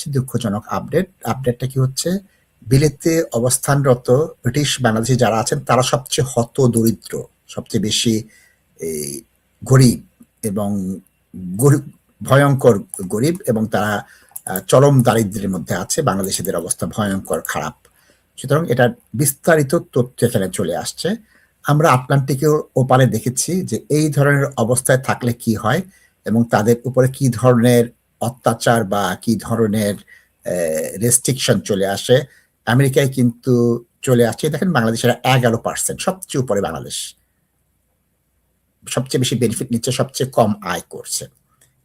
সবচেয়ে দুঃখজনক আপডেটটা কি হচ্ছে, বিলেতে অবস্থানরত ব্রিটিশ বাংলাদেশি যারা আছেন তারা সবচেয়ে হত দরিদ্র, সবচেয়ে বেশি এই গরিব এবং ভয়ঙ্কর গরিব, এবং তারা চরম দারিদ্র্যের মধ্যে আছে। বাংলাদেশিদের অবস্থা ভয়ঙ্কর খারাপ। সুতরাং এটার বিস্তারিত তথ্য এখানে চলে আসছে। আমরা আটলান্টিকের ওপারে দেখেছি যে এই ধরনের অবস্থায় থাকলে কি হয় এবং তাদের উপরে কি ধরনের অত্যাচার বা কি ধরনের রেস্ট্রিকশন চলে আসে। আমেরিকায় কিন্তু চলে আসছে, দেখেন বাংলাদেশের 11%, সবচেয়ে উপরে বাংলাদেশ, সবচেয়ে বেশি বেনিফিট নিচ্ছে, সবচেয়ে কম আয় করছে।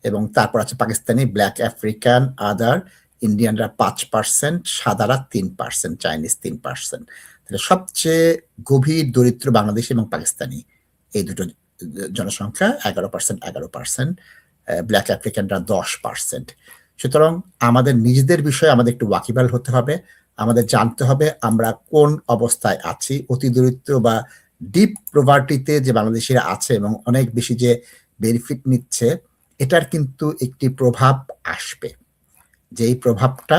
এবং তারপর আছে পাকিস্তানি, ব্ল্যাক আফ্রিকান, আদার, ইন্ডিয়ানরা 5%, সাদারা 3%, চাইনিজ 3%। তাহলে সবচেয়ে গভীর দরিদ্র বাংলাদেশ এবং পাকিস্তানি, এই দুটো জনসংখ্যা 11%, ব্ল্যাক আফ্রিকানরা 10%। সুতরাং আমাদের নিজেদের বিষয়ে আমাদের একটু ওয়াকিবহাল হতে হবে। আমাদের জানতে হবে আমরা কোন অবস্থায় আছি। অতি দরিদ্র বা ডিপ প্রভার্টিতে যে বাংলাদেশিরা আছে এবং অনেক বেশি যে বেনিফিট নিচ্ছে, এটার কিন্তু একটি প্রভাব আসবে। যেই প্রভাবটা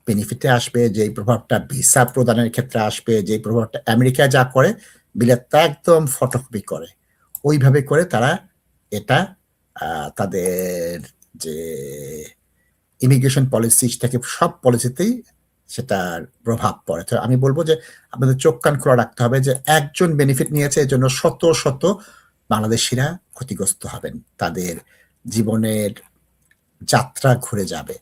বেনিফিটে আসবে, যেই প্রভাবটা ভিসা প্রদানের ক্ষেত্রে আসবে, যেই প্রভাবটা আমেরিকায় যা করে বিলেত তা একদম ফটোকপি করে, ওইভাবে করে তারা এটা তাদের যে ইমিগ্রেশন পলিসি থেকে সব পলিসিতেই সেটার প্রভাব পড়ে। তো আমি বলবো যে আপনাদের চোখ কান খোলা রাখতে হবে যে একজন বেনিফিট নিয়েছে এর জন্য শত শত বাংলাদেশিরা ক্ষতিগ্রস্ত হবেন, তাদের জীবনের যাত্রা ঘুরে যাবে।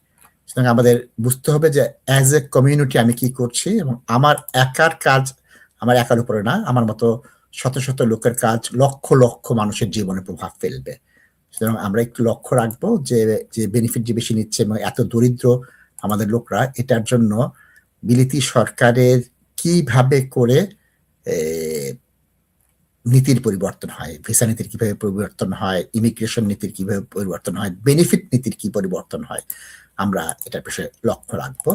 সুতরাং আমাদের বুঝতে হবে যে অ্যাজ এ কমিউনিটি আমি কি করছি, এবং আমার একার কাজ আমার একার উপরে না, আমার মতো শত শত লোকের কাজ লক্ষ লক্ষ মানুষের জীবনে প্রভাব ফেলবে। সুতরাং আমরা একটু লক্ষ্য রাখবো যে যে বেনিফিট যে বেশি নিচ্ছে এবং এত দরিদ্র আমাদের লোকরা, এটার জন্য বিলিতি সরকারের কিভাবে করে নীতির পরিবর্তন হয়, ভিসা নীতির কিভাবে পরিবর্তন হয়, ইমিগ্রেশন নীতির কিভাবে পরিবর্তন হয়, বেনিফিট নীতির কি পরিবর্তন হয়, আমরা এটার বিষয়ে লক্ষ্য রাখবো।